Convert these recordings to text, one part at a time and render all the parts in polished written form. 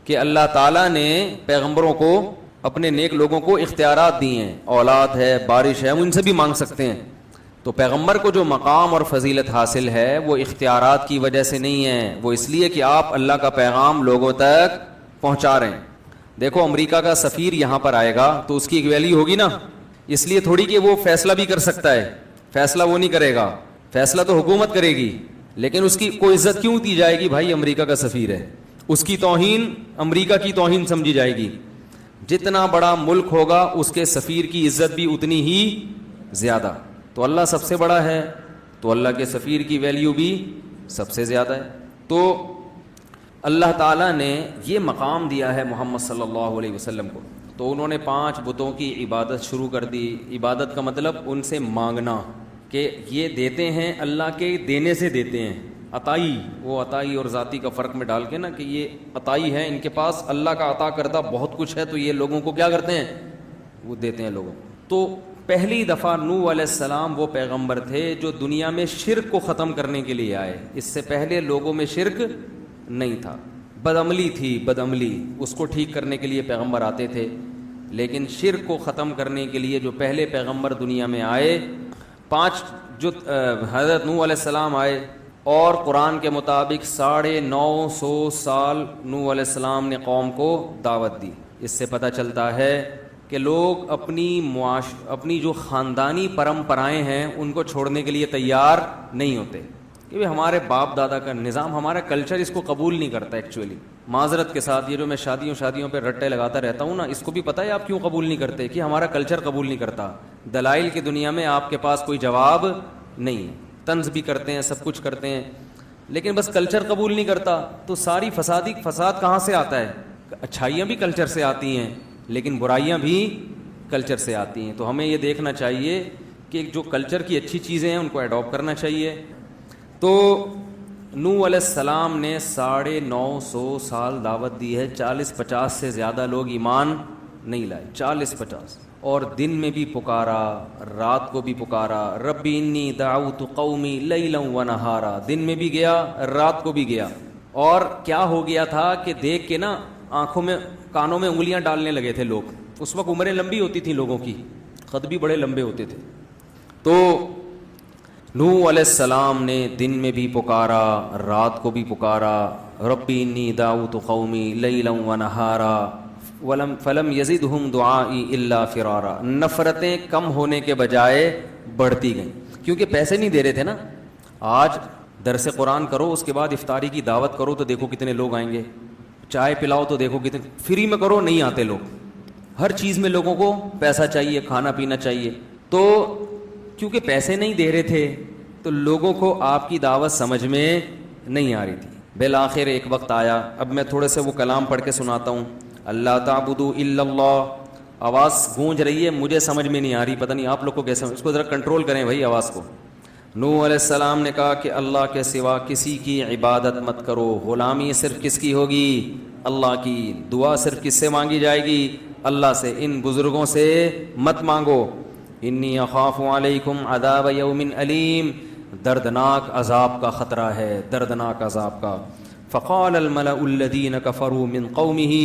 کہ اللہ تعالیٰ نے پیغمبروں کو، اپنے نیک لوگوں کو اختیارات دیے ہیں، اولاد ہے، بارش ہے، ہم ان سے بھی مانگ سکتے ہیں. تو پیغمبر کو جو مقام اور فضیلت حاصل ہے وہ اختیارات کی وجہ سے نہیں ہے، وہ اس لیے کہ آپ اللہ کا پیغام لوگوں تک پہنچا رہے ہیں. دیکھو امریکہ کا سفیر یہاں پر آئے گا تو اس کی ایک ویلیو ہوگی نا، اس لیے تھوڑی کہ وہ فیصلہ بھی کر سکتا ہے، فیصلہ وہ نہیں کرے گا، فیصلہ تو حکومت کرے گی، لیکن اس کی کوئی عزت کیوں دی جائے گی؟ بھائی امریکہ کا سفیر ہے، اس کی توہین امریکہ کی توہین سمجھی جائے گی. جتنا بڑا ملک ہوگا اس کے سفیر کی عزت بھی اتنی ہی زیادہ. تو اللہ سب سے بڑا ہے تو اللہ کے سفیر کی ویلیو بھی سب سے زیادہ ہے. تو اللہ تعالیٰ نے یہ مقام دیا ہے محمد صلی اللہ علیہ وسلم کو. تو انہوں نے 5 بتوں کی عبادت شروع کر دی. عبادت کا مطلب ان سے مانگنا کہ یہ دیتے ہیں، اللہ کے دینے سے دیتے ہیں. عطائی، وہ عطائی اور ذاتی کا فرق میں ڈال کے نا کہ یہ عطائی ہیں، ان کے پاس اللہ کا عطا کردہ بہت کچھ ہے تو یہ لوگوں کو کیا کرتے ہیں؟ وہ دیتے ہیں لوگوں کو. تو پہلی دفعہ نوح علیہ السلام وہ پیغمبر تھے جو دنیا میں شرک کو ختم کرنے کے لیے آئے. اس سے پہلے لوگوں میں شرک نہیں تھا، بدعملی تھی، بدعملی، اس کو ٹھیک کرنے کے لیے پیغمبر آتے تھے. لیکن شرک کو ختم کرنے کے لیے جو پہلے پیغمبر دنیا میں آئے، 5 جو حضرت نوح علیہ السلام آئے، اور قرآن کے مطابق 950 سال نوح علیہ السلام نے قوم کو دعوت دی. اس سے پتہ چلتا ہے کہ لوگ اپنی جو خاندانی پرمپرائیں ہیں ان کو چھوڑنے کے لیے تیار نہیں ہوتے. کہ ہمارے باپ دادا کا نظام، ہمارا کلچر اس کو قبول نہیں کرتا. ایکچولی معذرت کے ساتھ، یہ جو میں شادیوں پہ رٹے لگاتا رہتا ہوں نا، اس کو بھی پتہ ہے آپ کیوں قبول نہیں کرتے؟ کہ ہمارا کلچر قبول نہیں کرتا. دلائل کی دنیا میں آپ کے پاس کوئی جواب نہیں ہے. طنز بھی کرتے ہیں، سب کچھ کرتے ہیں، لیکن بس کلچر قبول نہیں کرتا. تو ساری فساد کہاں سے آتا ہے؟ اچھائیاں بھی کلچر سے آتی ہیں لیکن برائیاں بھی کلچر سے آتی ہیں. تو ہمیں یہ دیکھنا چاہیے کہ جو کلچر کی اچھی چیزیں ہیں ان کو اڈاپٹ کرنا چاہیے. تو نوح علیہ السلام نے 950 سال دعوت دی ہے. 40-50 سے زیادہ لوگ ایمان نہیں لائے، 40-50. اور دن میں بھی پکارا، رات کو بھی پکارا. ربی انی دعوت قومی لیلا ونہارا. دن میں بھی گیا، رات کو بھی گیا. اور کیا ہو گیا تھا کہ دیکھ کے نا آنکھوں میں، کانوں میں انگلیاں ڈالنے لگے تھے لوگ. اس وقت عمریں لمبی ہوتی تھیں لوگوں کی، خط بھی بڑے لمبے ہوتے تھے. تو نوح علیہ السلام نے دن میں بھی پکارا، رات کو بھی پکارا. ربی انی دعوت قومی لیلا ونہارا فلم یزدہم دعائی الا فرارا. نفرتیں کم ہونے کے بجائے بڑھتی گئیں، کیونکہ پیسے نہیں دے رہے تھے نا. آج درس قرآن کرو، اس کے بعد افطاری کی دعوت کرو تو دیکھو کتنے لوگ آئیں گے. چائے پلاؤ تو دیکھو کتنے، فری میں کرو نہیں آتے لوگ. ہر چیز میں لوگوں کو پیسہ چاہیے، کھانا پینا چاہیے. تو کیونکہ پیسے نہیں دے رہے تھے تو لوگوں کو آپ کی دعوت سمجھ میں نہیں آ رہی تھی. بالآخر ایک وقت آیا. اب میں تھوڑے سے وہ کلام پڑھ کے سناتا ہوں. اللہ تعبدوا الا اللہ. آواز گونج رہی ہے، مجھے سمجھ میں نہیں آ رہی، پتہ نہیں آپ لوگ کو کیسے. اس کو ذرا کنٹرول کریں بھائی آواز کو. نوح علیہ السلام نے کہا کہ اللہ کے سوا کسی کی عبادت مت کرو. غلامی صرف کس کی ہوگی؟ اللہ کی. دعا صرف کس سے مانگی جائے گی؟ اللہ سے. ان بزرگوں سے مت مانگو. انی اخاف علیکم عذاب یوم علیم. دردناک عذاب کا خطرہ ہے، دردناک عذاب کا. فقال الملأ الذین کفروا من قومہ.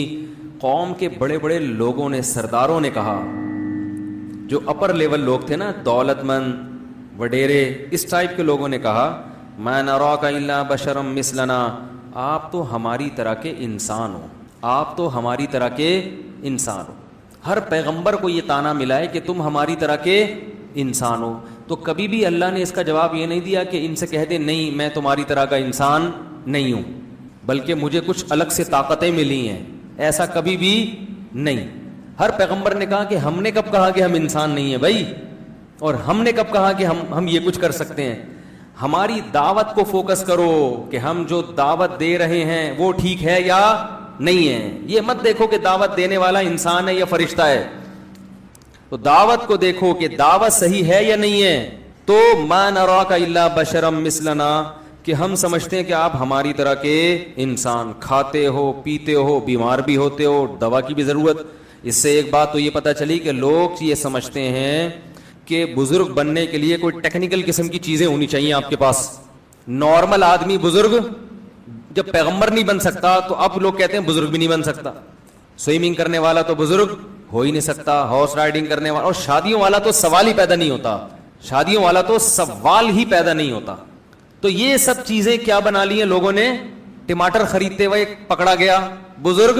قوم کے بڑے بڑے لوگوں نے، سرداروں نے کہا، جو اپر لیول لوگ تھے نا، دولت مند، وڈیرے، اس ٹائپ کے لوگوں نے کہا، ما نراک الا بشرا مثلنا. آپ تو ہماری طرح کے انسان ہو، آپ تو ہماری طرح کے انسان ہو. ہر پیغمبر کو یہ طعنہ ملا ہے کہ تم ہماری طرح کے انسان ہو. تو کبھی بھی اللہ نے اس کا جواب یہ نہیں دیا کہ ان سے کہہ دے نہیں میں تمہاری طرح کا انسان نہیں ہوں، بلکہ مجھے کچھ الگ سے طاقتیں ملی ہیں. ایسا کبھی بھی نہیں. ہر پیغمبر نے کہا کہ ہم نے کب کہا کہ ہم انسان نہیں ہیں بھائی، اور ہم نے کب کہا کہ ہم یہ کچھ کر سکتے ہیں. ہماری دعوت کو فوکس کرو کہ ہم جو دعوت دے رہے ہیں وہ ٹھیک ہے یا نہیں ہے. یہ مت دیکھو کہ دعوت دینے والا انسان ہے یا فرشتہ ہے. تو دعوت کو دیکھو کہ دعوت صحیح ہے یا نہیں ہے. تو ما نراک الا بشرا مثلنا، کہ ہم سمجھتے ہیں کہ آپ ہماری طرح کے انسان، کھاتے ہو، پیتے ہو، بیمار بھی ہوتے ہو، دوا کی بھی ضرورت. اس سے ایک بات تو یہ پتہ چلی کہ لوگ یہ سمجھتے ہیں کہ بزرگ بننے کے لیے کوئی ٹیکنیکل قسم کی چیزیں ہونی چاہیے آپ کے پاس. نارمل آدمی بزرگ جب پیغمبر نہیں بن سکتا تو اب لوگ کہتے ہیں بزرگ بھی نہیں بن سکتا. سوئمنگ کرنے والا تو بزرگ ہو ہی نہیں سکتا, ہارس رائڈنگ کرنے والا, اور شادیوں والا تو سوال ہی پیدا نہیں ہوتا, شادیوں والا تو سوال ہی پیدا نہیں ہوتا. تو یہ سب چیزیں کیا بنا لی ہیں لوگوں نے, ٹماٹر خریدتے ہوئے پکڑا گیا بزرگ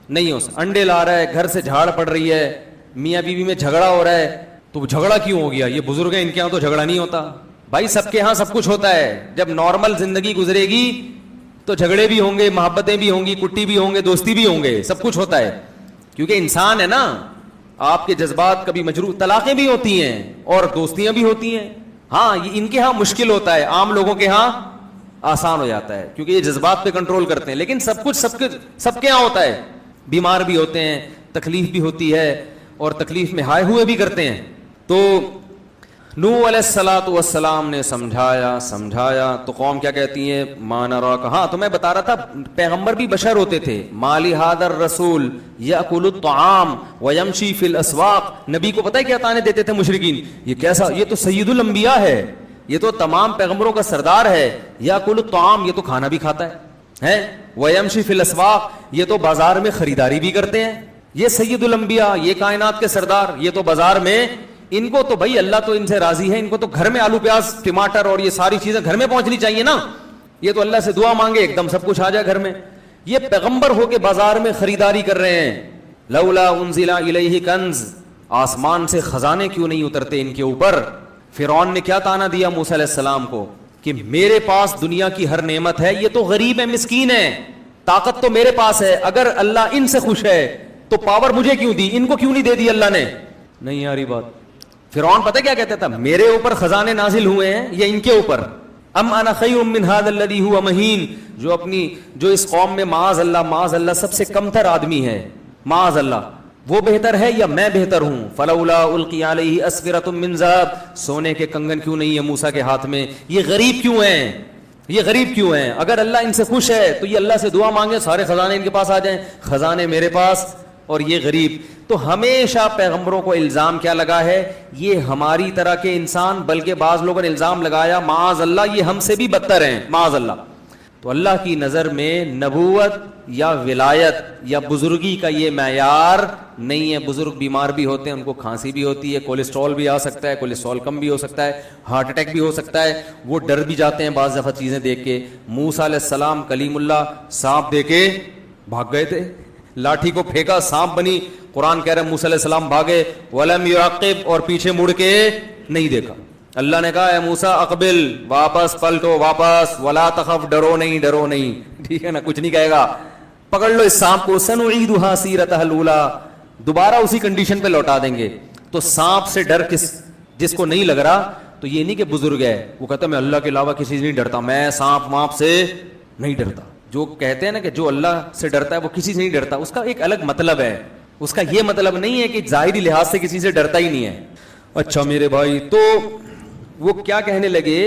نہیں ہو سکتا, انڈے لا رہا ہے, گھر سے جھاڑ پڑ رہی ہے, میاں بیوی میں جھگڑا ہو رہا ہے, تو جھگڑا کیوں ہو گیا, یہ بزرگ ہیں ان کے ہاں تو جھگڑا نہیں ہوتا. بھائی سب کے ہاں سب کچھ ہوتا ہے, جب نارمل زندگی گزرے گی تو جھگڑے بھی ہوں گے, محبتیں بھی ہوں گی, کٹی بھی ہوں گے, دوستی بھی ہوں گے, سب کچھ ہوتا ہے, کیونکہ انسان ہے نا. آپ کے جذبات کبھی مجروح, طلاقیں بھی ہوتی ہیں اور دوستیاں بھی ہوتی ہیں. ہاں یہ ان کے ہاں مشکل ہوتا ہے, عام لوگوں کے ہاں آسان ہو جاتا ہے کیونکہ یہ جذبات پہ کنٹرول کرتے ہیں, لیکن سب کچھ سب کے ہاں ہوتا ہے. بیمار بھی ہوتے ہیں, تکلیف بھی ہوتی ہے, اور تکلیف میں ہائے ہوئے بھی کرتے ہیں. تو نوح علیہ الصلوۃ والسلام نے سمجھایا تو قوم کیا کہتی ہیں, ما نراک. ہاں تو میں بتا رہا تھا پیغمبر بھی بشر ہوتے تھے. مالی ھذا الرسول یاکل الطعام ویمشی فی الاسواق. نبی کو پتہ ہے کیا تانے دیتے تھے مشرکین, یہ کیسا, یہ تو سید الانبیاء ہے, یہ تو تمام پیغمبروں کا سردار ہے. یاکل الطعام, یہ تو کھانا بھی کھاتا ہے, ویمشی فی الاسواق, یہ تو بازار میں خریداری بھی کرتے ہیں. یہ سید الانبیاء, یہ کائنات کے سردار, یہ تو بازار میں, ان کو تو بھائی اللہ تو ان سے راضی ہے, ان کو تو گھر میں آلو پیاز ٹماٹر اور یہ ساری چیزیں گھر میں پہنچنی چاہیے نا. یہ تو اللہ سے دعا مانگے ایک دم سب کچھ آ جائے گھر میں. یہ پیغمبر ہو کے بازار میں خریداری کر رہے ہیں. لولا انزل الیہ کنز, آسمان سے خزانے کیوں نہیں اترتے ان کے اوپر. فرعون نے کیا تانا دیا موسیٰ علیہ السلام کو کہ میرے پاس دنیا کی ہر نعمت ہے, یہ تو غریب ہے, مسکین ہے, طاقت تو میرے پاس ہے, اگر اللہ ان سے خوش ہے تو پاور مجھے کیوں دی, ان کو کیوں نہیں دے دی اللہ نے. نہیں آ رہی بات. فرعون پتہ کیا کہتا تھا, میرے اوپر خزانے نازل ہوئے ہیں یا ان کے اوپر. ام انا خیر من ھذا الذی ھو مہین, جو اس قوم میں معاذ اللہ سب سے کمتر آدمی ہے, معاذ اللہ, وہ بہتر ہے یا میں بہتر ہوں. فلولا القی علیہ اسورۃ من ذهب, سونے کے کنگن کیوں نہیں ہے موسیٰ کے ہاتھ میں. یہ غریب کیوں ہیں, یہ غریب کیوں ہیں. اگر اللہ ان سے خوش ہے تو یہ اللہ سے دعا مانگے سارے خزانے ان کے پاس آ جائیں, خزانے میرے پاس اور یہ غریب. تو ہمیشہ پیغمبروں کو الزام کیا لگا ہے, یہ ہماری طرح کے انسان, بلکہ بعض لوگوں نے الزام لگایا معاذ اللہ یہ ہم سے بھی بدتر ہیں, معاذ اللہ. تو اللہ کی نظر میں نبوت یا ولایت یا بزرگی کا یہ معیار نہیں ہے. بزرگ بیمار بھی ہوتے ہیں, ان کو کھانسی بھی ہوتی ہے, کولیسٹرول بھی آ سکتا ہے, کولیسٹرول کم بھی ہو سکتا ہے, ہارٹ اٹیک بھی ہو سکتا ہے, وہ ڈر بھی جاتے ہیں بعض دفعہ چیزیں دیکھ کے. موسیٰ علیہ السلام کلیم اللہ سانپ دے کے بھاگ گئے تھے, لاٹھی کو پھینکا سانپ بنی, قرآن کہہ رہے ہیں موسیٰ علیہ السلام بھاگے, ولم یعقب, اور پیچھے مڑ کے نہیں دیکھا. اللہ نے کہا اے موسیٰ اقبل, واپس پلٹو, واپس, ولا تخف, ڈرو نہیں, ٹھیک ہے نا, کچھ نہیں کہے گا, پکڑ لو اس سانپ کو, سنعیدھا سیرتھا الاولی, دوبارہ اسی کنڈیشن پہ لوٹا دیں گے. تو سانپ سے ڈر جس کو نہیں لگ رہا, تو یہ نہیں کہ بزرگ ہے وہ کہتا میں اللہ کے علاوہ کسی سے نہیں ڈرتا, میں سانپ وانپ سے نہیں ڈرتا. جو کہتے ہیں نا کہ جو اللہ سے ڈرتا ہے وہ کسی سے نہیں ڈرتا, اس کا ایک الگ مطلب ہے. اس کا یہ مطلب نہیں ہے کہ ظاہری لحاظ سے کسی سے ڈرتا ہی نہیں ہے. اچھا میرے بھائی, تو وہ کیا کہنے لگے,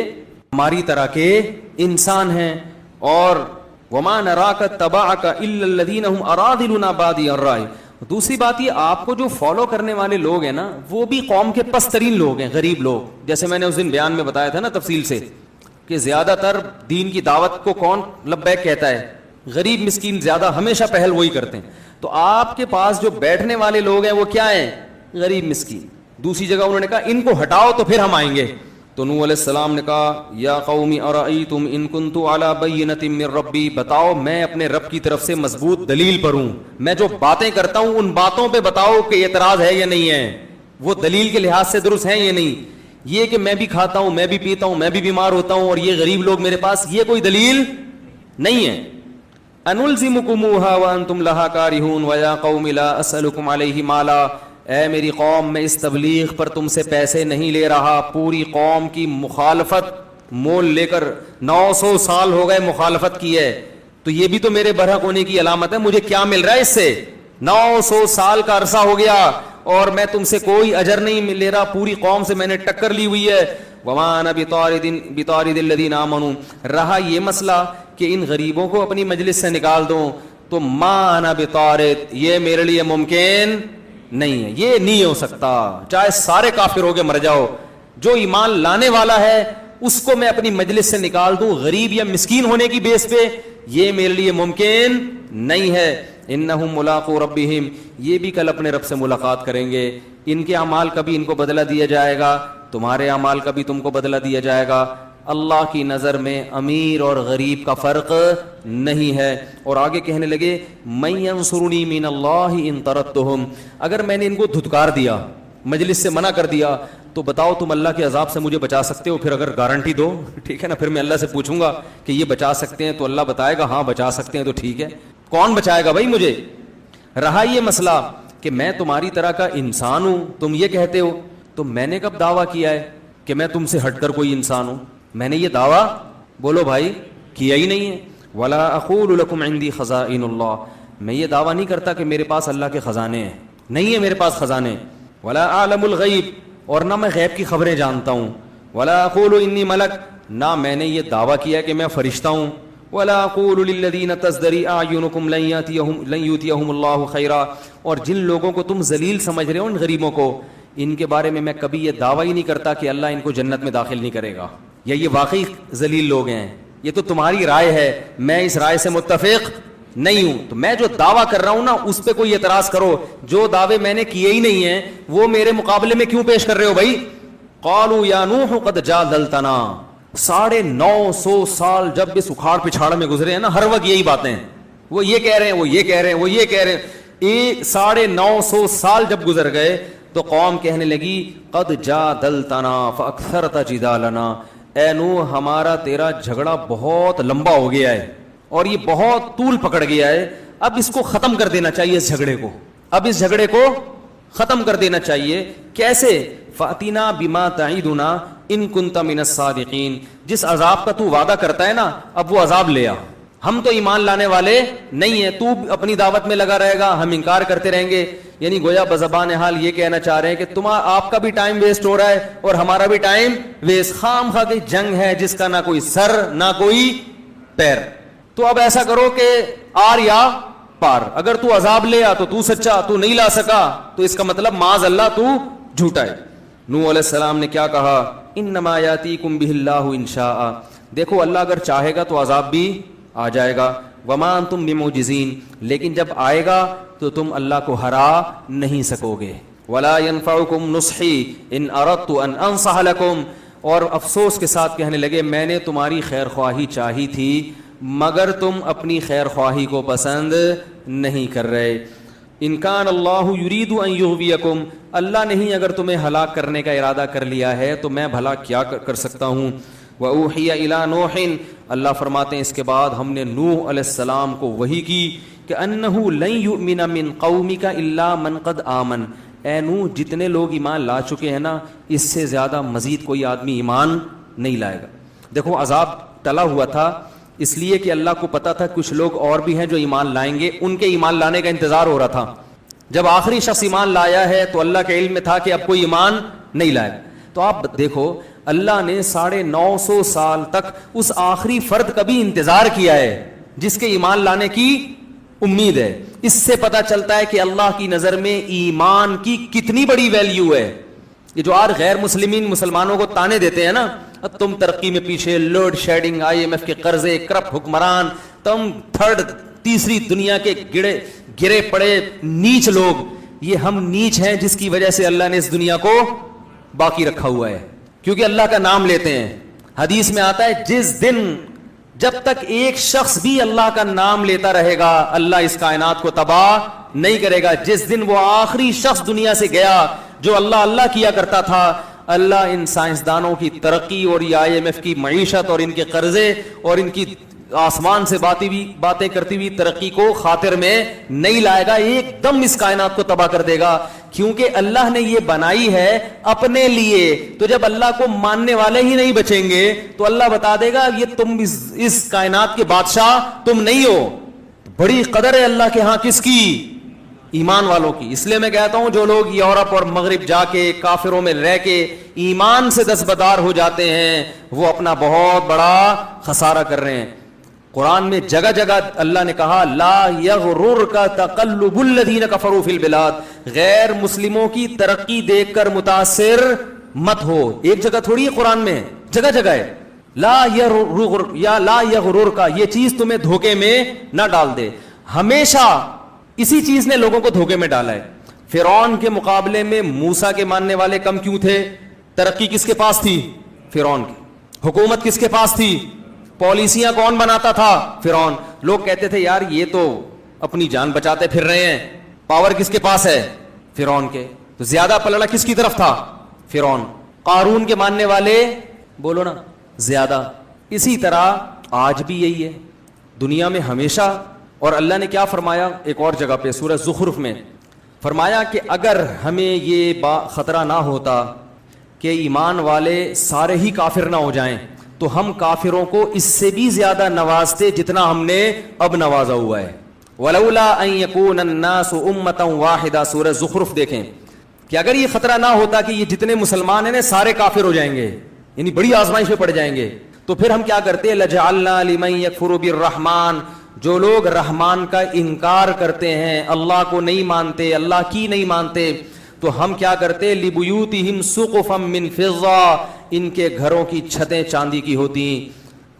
ہماری طرح کے انسان ہیں, اور وما نراک تبعک الا الذین هم اراذلنا بادی الرائے. دوسری بات یہ, آپ کو جو فالو کرنے والے لوگ ہیں نا وہ بھی قوم کے پست ترین لوگ ہیں, غریب لوگ. جیسے میں نے اس دن بیان میں بتایا تھا نا تفصیل سے کہ زیادہ تر دین کی دعوت کو کون لبیک کہتا ہے, غریب مسکین زیادہ ہمیشہ پہل وہی کرتے ہیں. تو آپ کے پاس جو بیٹھنے والے لوگ ہیں وہ کیا ہیں, غریب مسکین. دوسری جگہ انہوں نے کہا ان کو ہٹاؤ تو پھر ہم آئیں گے. تو نوح علیہ السلام نے کہا یا قوم ارأیتم ان کنت علی بینۃ من ربی, بتاؤ میں اپنے رب کی طرف سے مضبوط دلیل پر ہوں, میں جو باتیں کرتا ہوں ان باتوں پہ بتاؤ کہ اعتراض ہے یا نہیں ہے, وہ دلیل کے لحاظ سے درست ہیں یا نہیں. یہ کہ میں بھی کھاتا ہوں, میں بھی پیتا ہوں, میں بھی بیمار ہوتا ہوں اور یہ غریب لوگ میرے پاس, یہ کوئی دلیل نہیں ہے. انلزمکموہا وانتم لہا کارہون ویا قوم لا اسألکم علیہ مالا, اے میری قوم میں اس تبلیغ پر تم سے پیسے نہیں لے رہا. پوری قوم کی مخالفت مول لے کر 900 سال ہو گئے مخالفت کی ہے, تو یہ بھی تو میرے برحق ہونے کی علامت ہے. مجھے کیا مل رہا ہے اس سے, 900 سال کا عرصہ ہو گیا اور میں تم سے کوئی اجر نہیں لے رہا, پوری قوم سے میں نے ٹکر لی ہوئی ہے. وما انا بطارد الذین آمنوا, رہا یہ مسئلہ کہ ان غریبوں کو اپنی مجلس سے نکال دوں, تو ما انا بطارد, یہ میرے لیے ممکن نہیں ہے, یہ نہیں ہو سکتا. چاہے سارے کافر ہو کے مر جاؤ, جو ایمان لانے والا ہے اس کو میں اپنی مجلس سے نکال دوں غریب یا مسکین ہونے کی بیس پہ, یہ میرے لیے ممکن نہیں ہے. انہم ملاقو ربہم, یہ بھی کل اپنے رب سے ملاقات کریں گے. ان کے اعمال کا بھی ان کو بدلہ دیا جائے گا, تمہارے اعمال کا بھی تم کو بدلہ دیا جائے گا. اللہ کی نظر میں امیر اور غریب کا فرق نہیں ہے. اور آگے کہنے لگے من ینصرنی من اللہ ان طردتہم, اگر میں نے ان کو دھتکار دیا, مجلس سے منع کر دیا, تو بتاؤ تم اللہ کے عذاب سے مجھے بچا سکتے ہو؟ پھر اگر گارنٹی دو, ٹھیک ہے نا, پھر میں اللہ سے پوچھوں گا کہ یہ بچا سکتے ہیں, تو اللہ بتائے گا ہاں بچا سکتے ہیں, تو ٹھیک ہے. کون بچائے گا بھائی مجھے؟ رہا یہ مسئلہ کہ میں تمہاری طرح کا انسان ہوں, تم یہ کہتے ہو, تو میں نے کب دعویٰ کیا ہے کہ میں تم سے ہٹ کر کوئی انسان ہوں؟ میں نے یہ دعویٰ, بولو بھائی, کیا ہی نہیں ہے. ولا اقول لکم عندی خزائن اللہ, میں یہ دعویٰ نہیں کرتا کہ میرے پاس اللہ کے خزانے ہیں, نہیں ہے میرے پاس خزانے. ولا اعلم الغیب, اور نہ میں غیب کی خبریں جانتا ہوں. ولا اقول انی ملک, نہ میں نے یہ دعویٰ کیا کہ میں فرشتہ ہوں. ولا اقول للذین تزدری اعینکم لن یؤتیہم اللہ خیرا, اور جن لوگوں کو تم ذلیل سمجھ رہے ہو, ان غریبوں کو, ان کے بارے میں کبھی یہ دعویٰ ہی نہیں کرتا کہ اللہ ان کو جنت میں داخل نہیں کرے گا, یا یہ واقعی ذلیل لوگ ہیں. یہ تو تمہاری رائے ہے, میں اس رائے سے متفق نہیں ہوں. تو میں جو دعویٰ کر رہا ہوں نا, اس پہ کوئی اعتراض کرو. جو دعوے میں نے کیے ہی نہیں ہیں وہ میرے مقابلے میں کیوں پیش کر رہے ہو بھائی؟ قالوا یا نوح قد جادلتنا, 950 سال جب اس اکھاڑ پچھاڑ میں گزرے ہیں نا, ہر وقت یہی باتیں, وہ یہ کہہ رہے ہیں, وہ یہ کہہ رہے ہیں, وہ یہ کہہ رہے ہیں. 950 سال جب گزر گئے تو قوم کہنے لگی قد جادلتنا فاکثرت جدالنا, اے نوح ہمارا تیرا جھگڑا بہت لمبا ہو گیا ہے اور یہ بہت طول پکڑ گیا ہے, اب اس کو ختم کر دینا چاہیے, اس جھگڑے کو, اب اس جھگڑے کو ختم کر دینا چاہیے. کیسے؟ فاتنا بما تعیدنا ان کنت من الصادقین, جس عذاب کا تو وعدہ کرتا ہے نا, اب وہ عذاب لے آ. ہم تو ایمان لانے والے نہیں ہیں, تو اپنی دعوت میں لگا رہے گا, ہم انکار کرتے رہیں گے. یعنی گویا بزبان حال یہ کہنا چاہ رہے ہیں کہ آپ کا بھی ٹائم ویسٹ ہو رہا ہے اور ہمارا بھی ٹائم ویسٹ. خام خواہ کی جنگ ہے جس کا نہ کوئی سر نہ کوئی پیر. تو اب ایسا کرو کہ آر یا پار, اگر تو عذاب لے آ تو تو سچا, تو نہیں لا سکا تو اس کا مطلب معاذ اللہ تو جھوٹا ہے. نوح علیہ السلام نے کیا کہا؟ انما یاتیکم بہ اللہ ان شاء, دیکھو اللہ اگر چاہے گا تو عذاب بھی آ جائے گا. وما انتم بمعجزین, لیکن جب آئے گا تو تم اللہ کو ہرا نہیں سکو گے. ولا ينفعکم نصحی ان اردت ان انصح لکم, اور افسوس کے ساتھ کہنے لگے میں نے تمہاری خیر خواہی چاہی تھی مگر تم اپنی خیر خواہی کو پسند نہیں کر رہے. ان کان اللہ یرید ان یغویکم, اللہ نہیں اگر تمہیں ہلاک کرنے کا ارادہ کر لیا ہے تو میں بھلا کیا کر سکتا ہوں. وَأُوحِيَ إِلَىٰ نُوحٍ, اللہ فرماتے ہیں اس کے بعد ہم نے نوح علیہ السلام کو وحی کی کہ أَنَّهُ لَن يُؤْمِنَ مِن قَوْمِكَ إِلَّا مَنْ قَدْ آمَنَ, اے نوح جتنے لوگ ایمان لا چکے ہیں نا, اس سے زیادہ مزید کوئی آدمی ایمان نہیں لائے گا. دیکھو عذاب ٹلا ہوا تھا اس لیے کہ اللہ کو پتا تھا کچھ لوگ اور بھی ہیں جو ایمان لائیں گے, ان کے ایمان لانے کا انتظار ہو رہا تھا. جب آخری شخص ایمان لایا ہے تو اللہ کے علم میں تھا کہ اب کوئی ایمان نہیں لائے. تو آپ دیکھو اللہ نے 950 سال تک اس آخری فرد کا بھی انتظار کیا ہے جس کے ایمان لانے کی امید ہے. اس سے پتا چلتا ہے کہ اللہ کی نظر میں ایمان کی کتنی بڑی ویلیو ہے. یہ جو آج غیر مسلمین مسلمانوں کو تانے دیتے ہیں نا, تم ترقی میں پیچھے, لوڈ شیڈنگ, IMF کے قرضے, کرپٹ حکمران, تم تھرڈ تیسری دنیا کے گرے پڑے نیچ لوگ, یہ ہم نیچ ہیں جس کی وجہ سے اللہ نے اس دنیا کو باقی رکھا ہوا ہے, کیونکہ اللہ کا نام لیتے ہیں. حدیث میں آتا ہے جس دن جب تک ایک شخص بھی اللہ کا نام لیتا رہے گا اللہ اس کائنات کو تباہ نہیں کرے گا. جس دن وہ آخری شخص دنیا سے گیا جو اللہ کیا کرتا تھا, اللہ ان سائنسدانوں کی ترقی اور یہ IMF کی معیشت اور ان کے قرضے اور ان کی آسمان سے باتیں کرتی ہوئی ترقی کو خاطر میں نہیں لائے گا, ایک دم اس کائنات کو تباہ کر دے گا. کیونکہ اللہ نے یہ بنائی ہے اپنے لیے, تو جب اللہ کو ماننے والے ہی نہیں بچیں گے تو اللہ بتا دے گا یہ تم اس کائنات کے بادشاہ تم نہیں ہو. بڑی قدر ہے اللہ کے ہاں کس کی؟ ایمان والوں کی. اس لیے میں کہتا ہوں جو لوگ یورپ اور مغرب جا کے کافروں میں رہ کے ایمان سے دستبردار ہو جاتے ہیں وہ اپنا بہت بڑا خسارہ کر رہے ہیں. قرآن میں جگہ جگہ اللہ نے کہا لا یغررک تقلب الذین کفروا فی البلاد, غیر مسلموں کی ترقی دیکھ کر متاثر مت ہو. ایک جگہ تھوڑی ہے قرآن میں, جگہ جگہ ہے. لا یغرر کا، یہ چیز تمہیں دھوکے میں نہ ڈال دے. ہمیشہ اسی چیز نے لوگوں کو دھوکے میں ڈالا ہے. فرعون کے مقابلے میں موسیٰ کے ماننے والے کم کیوں تھے؟ ترقی کس کے پاس تھی؟ فرعون کی. حکومت کس کے پاس تھی؟ پالیسیاں کون بناتا تھا؟ فرعون. لوگ کہتے تھے یار یہ تو اپنی جان بچاتے پھر رہے ہیں. پاور کس کے پاس ہے؟ فرعون کے. تو زیادہ پلڑا کس کی طرف تھا؟ فرعون. قارون کے ماننے والے بولو نا زیادہ. اسی طرح آج بھی یہی ہے دنیا میں ہمیشہ. اور اللہ نے کیا فرمایا ایک اور جگہ پہ سورہ زخرف میں؟ فرمایا کہ اگر ہمیں یہ خطرہ نہ ہوتا کہ ایمان والے سارے ہی کافر نہ ہو جائیں تو ہم کافروں کو اس سے بھی زیادہ نوازتے جتنا ہم نے اب نوازا ہوا ہے. وَلَوْلَا أَن يَكُونَ النَّاسُ أُمَّةً وَاحِدَةً سورہ زخرف دیکھیں کہ اگر یہ خطرہ نہ ہوتا کہ یہ جتنے مسلمان ہیں سارے کافر ہو جائیں گے، یعنی بڑی آزمائش میں پڑ جائیں گے، تو پھر ہم کیا کرتے؟ لَجَعَلْنَا لِمَن يَكْفُرُ بِالرَّحْمَنِ، جو لوگ رحمان کا انکار کرتے ہیں، اللہ کو نہیں مانتے، اللہ کی نہیں مانتے، تو ہم کیا کرتے؟ لِبُيُوتِهِمْ سُقُفًا مِّن فِضَّةٍ، ان کے گھروں کی چھتیں چاندی کی ہوتی.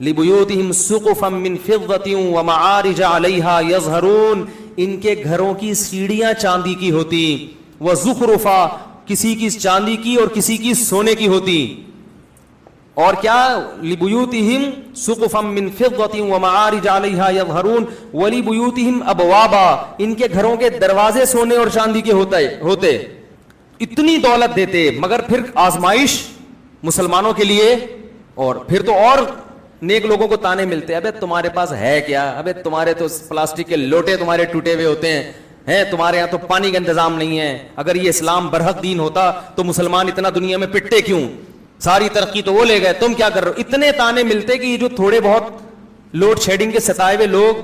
لِبُيُوتِهِمْ سُقُفًا مِّن فِضَّةٍ وَمَعَارِجَ عَلَيْهَا يَظْهَرُونَ، ان کے گھروں کی سیڑھیاں چاندی کی ہوتی. وَزُخْرُفًا، کسی کی چاندی کی اور کسی کی سونے کی ہوتی. اور کیا؟ لِبُيُوتِهِمْ سُقُفًا مِّن فِضَّةٍ وَمَعَارِجَ عَلَيْهَا يَظْهَرُونَ وَلِبُيُوتِهِمْ أَبْوَابًا، ان کے گھروں کے دروازے سونے اور چاندی کے ہوتے. اتنی دولت دیتے مگر پھر آزمائش مسلمانوں کے لیے. اور پھر تو اور نیک لوگوں کو تانے ملتے، ابے تمہارے پاس ہے کیا؟ ابے تمہارے تو پلاسٹک کے لوٹے تمہارے ٹوٹے ہوئے ہوتے ہیں، تمہارے یہاں تو پانی کا انتظام نہیں ہے. اگر یہ اسلام برحق دین ہوتا تو مسلمان اتنا دنیا میں پٹتے کیوں؟ ساری ترقی تو وہ لے گئے، تم کیا کر رہے ہو؟ اتنے تانے ملتے کہ یہ جو تھوڑے بہت لوڈ شیڈنگ کے ستائے ہوئے لوگ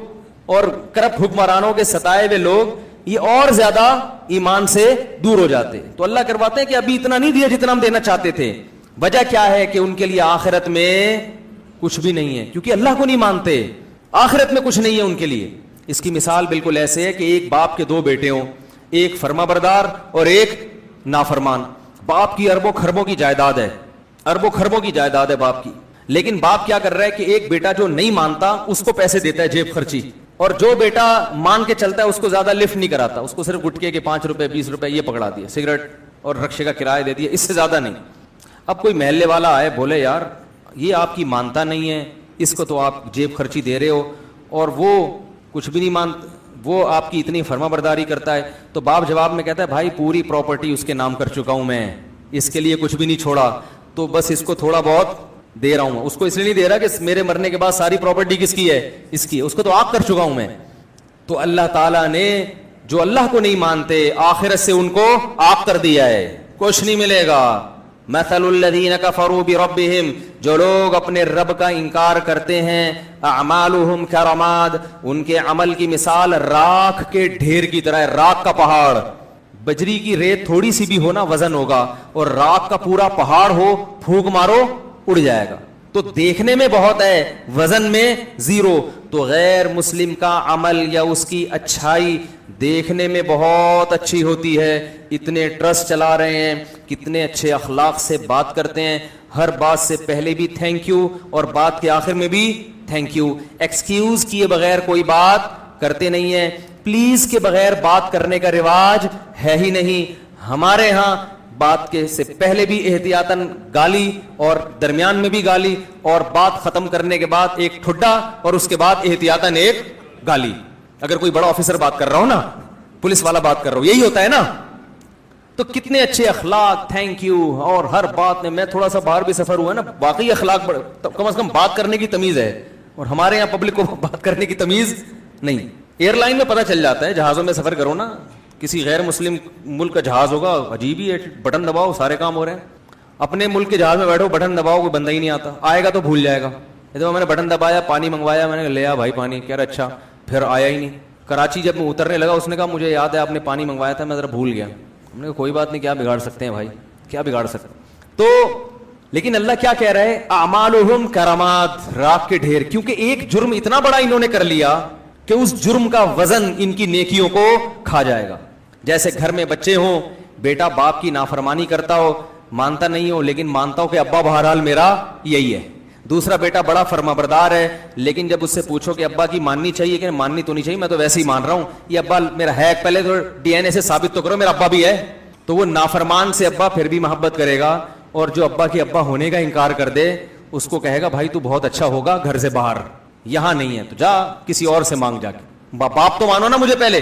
اور کرپٹ حکمرانوں کے ستائے ہوئے لوگ یہ اور زیادہ ایمان سے دور ہو جاتے. تو اللہ کرواتے ہیں کہ ابھی اتنا نہیں دیا جتنا ہم دینا چاہتے تھے. وجہ کیا ہے؟ کہ ان کے لیے آخرت میں کچھ بھی نہیں ہے، کیونکہ اللہ کو نہیں مانتے. آخرت میں کچھ نہیں ہے ان کے لیے. اس کی مثال بالکل ایسے ہے کہ ایک باپ کے دو بیٹے ہوں، ایک فرما بردار اور ایک نافرمان. باپ کی اربوں خربوں کی جائیداد ہے، اربوں خربوں کی جائیداد ہے باپ کی. لیکن باپ کیا کر رہا ہے کہ ایک بیٹا جو نہیں مانتا اس کو پیسے دیتا ہے جیب خرچی، اور جو بیٹا مان کے چلتا ہے اس کو زیادہ لفٹ نہیں کراتا، اس کو صرف گٹکے کے 5 روپے 20 روپے یہ پکڑا دیا، سگریٹ اور رکشے کا کرایہ دے دیا، اس سے زیادہ نہیں. اب کوئی محلے والا آئے بولے یار یہ آپ کی مانتا نہیں ہے، اس کو تو آپ جیب خرچی دے رہے ہو اور وہ کچھ بھی نہیں مانتا، وہ آپ کی اتنی فرما برداری کرتا ہے. تو باپ جواب میں کہتا ہے بھائی پوری پراپرٹی اس کے نام کر چکا ہوں میں، اس کے لیے کچھ بھی نہیں چھوڑا، تو بس اس کو تھوڑا بہت دے رہا ہوں. اس کو اس لیے نہیں دے رہا کہ میرے مرنے کے بعد ساری پراپرٹی کس کی ہے؟ اس کی، اس کو تو آگ کر چکا ہوں میں. تو اللہ تعالیٰ نے جو اللہ کو نہیں مانتے آخرت سے ان کو آگ کر دیا ہے، کچھ نہیں ملے گا. مثل الذین کفروا بربہم، جو لوگ اپنے رب کا انکار کرتے ہیں، اعمالہم کرماد، ان کے عمل کی مثال راکھ کے ڈھیر کی طرح ہے. راکھ کا پہاڑ، بجری کی ریت تھوڑی سی بھی ہونا وزن ہوگا، اور راکھ کا پورا پہاڑ ہو پھونک مارو اڑ جائے گا. تو دیکھنے میں بہت ہے، وزن میں زیرو. تو غیر مسلم کا عمل یا اس کی اچھائی دیکھنے میں بہت اچھی ہوتی ہے، اتنے ٹرسٹ چلا رہے ہیں، کتنے اچھے اخلاق سے بات کرتے ہیں، ہر بات سے پہلے بھی تھینک یو اور بات کے آخر میں بھی تھینک یو، ایکسکیوز کیے بغیر کوئی بات کرتے نہیں ہیں، پلیز کے بغیر بات کرنے کا رواج ہے ہی نہیں. ہمارے ہاں بات کے سے پہلے بھی احتیاطاً گالی اور درمیان میں بھی گالی اور بات ختم کرنے کے بعد ایک ٹھڈا اور اس کے بعد احتیاطاً ایک گالی. اگر کوئی بڑا آفیسر بات کر رہا ہو نا، پولیس والا بات کر رہا ہو، یہی ہوتا ہے نا. تو کتنے اچھے اخلاق، تھینک یو، اور ہر بات میں تھوڑا سا باہر بھی سفر ہوا ہے نا، واقعی اخلاق کم از کم بات کرنے کی تمیز ہے. اور ہمارے یہاں پبلک کو بات کرنے کی تمیز نہیں. ایئر لائن میں پتہ چل جاتا ہے، جہازوں میں سفر کرو نا، کسی غیر مسلم ملک کا جہاز ہوگا، عجیب ہی ہے، بٹن دباؤ سارے کام ہو رہے ہیں. اپنے ملک کے جہاز میں بیٹھو، بٹن دباؤ کوئی بندہ ہی نہیں آتا، آئے گا تو بھول جائے گا. میں نے بٹن دبایا، پانی منگوایا، میں نے لیا بھائی پانی، کہہ رہا اچھا، پھر آیا ہی نہیں. کراچی جب میں اترنے لگا اس نے کہا مجھے یاد ہے آپ نے پانی منگوایا تھا، میں ذرا بھول گیا. ہم نے کہا کوئی بات نہیں، کیا بگاڑ سکتے ہیں بھائی، کیا بگاڑ سکتے. تو لیکن اللہ کیا کہہ رہا ہے؟ اعمالہم کرماد، راکھ کے ڈھیر. کیونکہ ایک جرم اتنا بڑا انہوں نے کر لیا کہ اس جرم کا وزن ان کی نیکیوں کو کھا جائے گا. جیسے گھر میں بچے ہوں، بیٹا باپ کی نافرمانی کرتا ہو، مانتا نہیں ہو، لیکن مانتا ہو کہ ابا بہرحال میرا یہی ہے. دوسرا بیٹا بڑا فرمانبردار ہے، لیکن جب اس سے پوچھو کہ ابا کی ماننی چاہیے کہ ماننی تو نہیں چاہیے، میں تو ویسے ہی مان رہا ہوں، یہ ابا میرا ہے، پہلے تو ڈی این اے سے ثابت تو کرو میرا ابا بھی ہے، تو وہ نافرمان سے ابا پھر بھی محبت کرے گا، اور جو ابا کے ابا ہونے کا انکار کر دے اس کو کہے گا بھائی تو بہت اچھا ہوگا گھر سے باہر، یہاں نہیں ہے تو جا کسی اور سے مانگ جا کے، باپ تو مانو نا مجھے پہلے۔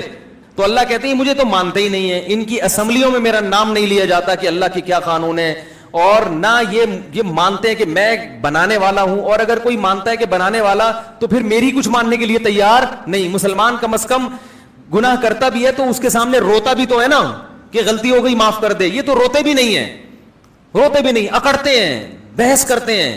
تو اللہ کہتے ہیں مجھے تو مانتے ہی نہیں ہے، ان کی اسمبلیوں میں میرا نام نہیں لیا جاتا کہ اللہ کی کیا قانون ہے، اور نہ یہ مانتے ہیں کہ میں بنانے والا ہوں، اور اگر کوئی مانتا ہے کہ بنانے والا تو پھر میری کچھ ماننے کے لیے تیار نہیں۔ مسلمان کم از کم گناہ کرتا بھی ہے تو اس کے سامنے روتا بھی تو ہے نا کہ غلطی ہو گئی معاف کر دے، یہ تو روتے بھی نہیں ہیں، روتے بھی نہیں، اکڑتے ہیں، بحث کرتے ہیں۔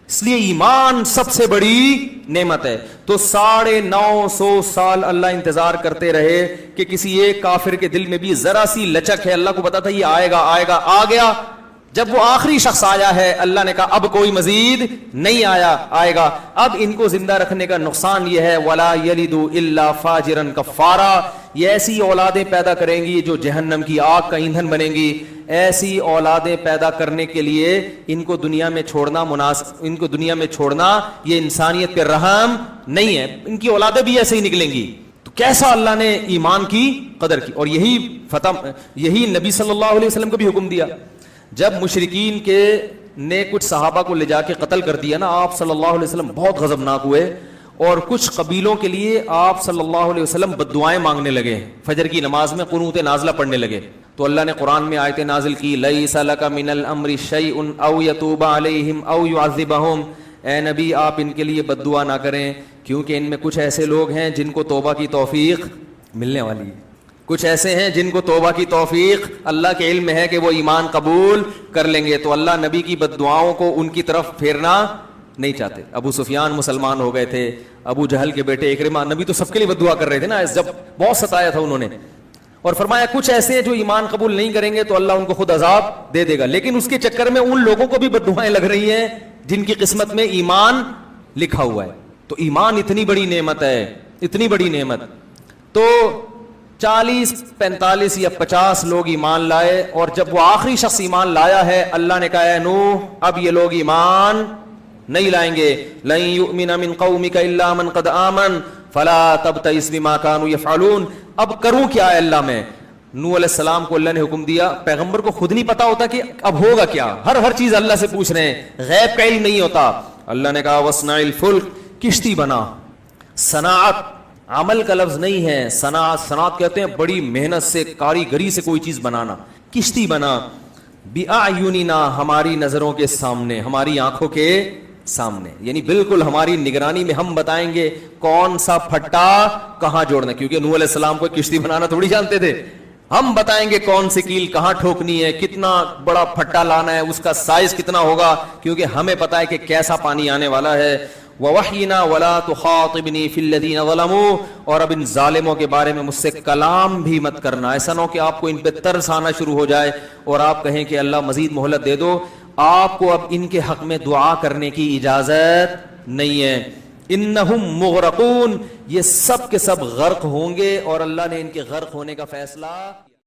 اس لیے ایمان سب سے بڑی نعمت ہے۔ تو 950 سال اللہ انتظار کرتے رہے کہ کسی ایک کافر کے دل میں بھی ذرا سی لچک ہے، اللہ کو پتا تھا یہ آئے گا آئے گا، آ گیا۔ جب وہ آخری شخص آیا ہے اللہ نے کہا اب کوئی مزید نہیں آئے گا۔ اب ان کو زندہ رکھنے کا نقصان یہ ہے وَلَا يَلِدُ إِلَّا فَاجِرًا كَفَّارًا، یہ ایسی اولادیں پیدا کریں گی جو جہنم کی آگ کا ایندھن بنیں گی۔ ایسی اولادیں پیدا کرنے کے لیے ان کو دنیا میں چھوڑنا یہ انسانیت پہ رحم نہیں ہے، ان کی اولادیں بھی ایسے ہی نکلیں گی۔ تو کیسا اللہ نے ایمان کی قدر کی، اور یہی نبی صلی اللہ علیہ وسلم کو بھی حکم دیا۔ جب مشرکین نے کچھ صحابہ کو لے جا کے قتل کر دیا نا، آپ صلی اللہ علیہ وسلم بہت غضبناک ہوئے، اور کچھ قبیلوں کے لیے آپ صلی اللہ علیہ وسلم بد دعائیں مانگنے لگے، فجر کی نماز میں قنوت نازلہ پڑھنے لگے۔ تو اللہ نے قرآن میں آیتیں نازل کی، لیس لک من الامر شیء او یتوب علیہم او یعذبہم، اے نبی آپ ان کے لیے بد دعا نہ کریں کیونکہ ان میں کچھ ایسے لوگ ہیں جن کو توبہ کی توفیق ملنے والی ہے، کچھ ایسے ہیں جن کو توبہ کی توفیق اللہ کے علم میں ہے کہ وہ ایمان قبول کر لیں گے۔ تو اللہ نبی کی بد دعاؤں کو ان کی طرف پھیرنا نہیں چاہتے۔ ابو سفیان مسلمان ہو گئے تھے، ابو جہل کے بیٹے اکرمہ، نبی تو سب کے لیے بد دعا کر رہے تھے نا جب بہت ستایا تھا انہوں نے، اور فرمایا کچھ ایسے ہیں جو ایمان قبول نہیں کریں گے تو اللہ ان کو خود عذاب دے دے گا، لیکن اس کے چکر میں ان لوگوں کو بھی بد دعائیں لگ رہی ہیں جن کی قسمت میں ایمان لکھا ہوا ہے۔ تو ایمان اتنی بڑی نعمت ہے، اتنی بڑی نعمت۔ تو 40 45 یا 50 لوگ ایمان لائے، اور جب وہ آخری شخص ایمان لایا ہے اللہ نے کہا اے نوح اب یہ لوگ ایمان نہیں لائیں گے، لن یؤمن من قومک الا من قد آمن فلا تبتئس بما كانوا يفعلون۔ اب کروں کیا ہے اللہ میں؟ نوح علیہ السلام کو اللہ نے حکم دیا، پیغمبر کو خود نہیں پتا ہوتا کہ اب ہوگا کیا، ہر چیز اللہ سے پوچھ رہے ہیں، غیب کا علم نہیں ہوتا۔ اللہ نے کہا وَاصْنَعِ الْفُلْكَ، کشتی بنا۔ صناعت عمل کا لفظ نہیں ہے، صنعت کہتے ہیں بڑی محنت سے کاریگری سے کوئی چیز بنانا۔ کشتی بنا بِأَعْيُنِنَا، ہماری نظروں کے سامنے، ہماری آنکھوں کے سامنے، یعنی بالکل ہماری نگرانی میں ہم بتائیں گے کون سا پھٹا کہاں جوڑنا، کیونکہ نوح علیہ السلام کو کشتی بنانا تھوڑی جانتے تھے۔ ہم بتائیں گے کون سی کیل کہاں ٹھوکنی ہے، کتنا بڑا پھٹا لانا ہے، اس کا سائز کتنا ہوگا، کیونکہ ہمیں پتا ہے کہ کیسا پانی آنے والا ہے۔ وَوَحْيِنَا وَلَا تُخَاطِبْنِي فِي الَّذِينَ ظَلَمُوا، اور اب ان ظالموں کے بارے میں مجھ سے کلام بھی مت کرنا، ایسا نہ ہو کہ آپ کو ان پہ ترس آنا شروع ہو جائے اور آپ کہیں کہ اللہ مزید مہلت دے دو۔ آپ کو اب ان کے حق میں دعا کرنے کی اجازت نہیں ہے۔ انہم مغرقون، یہ سب کے سب غرق ہوں گے، اور اللہ نے ان کے غرق ہونے کا فیصلہ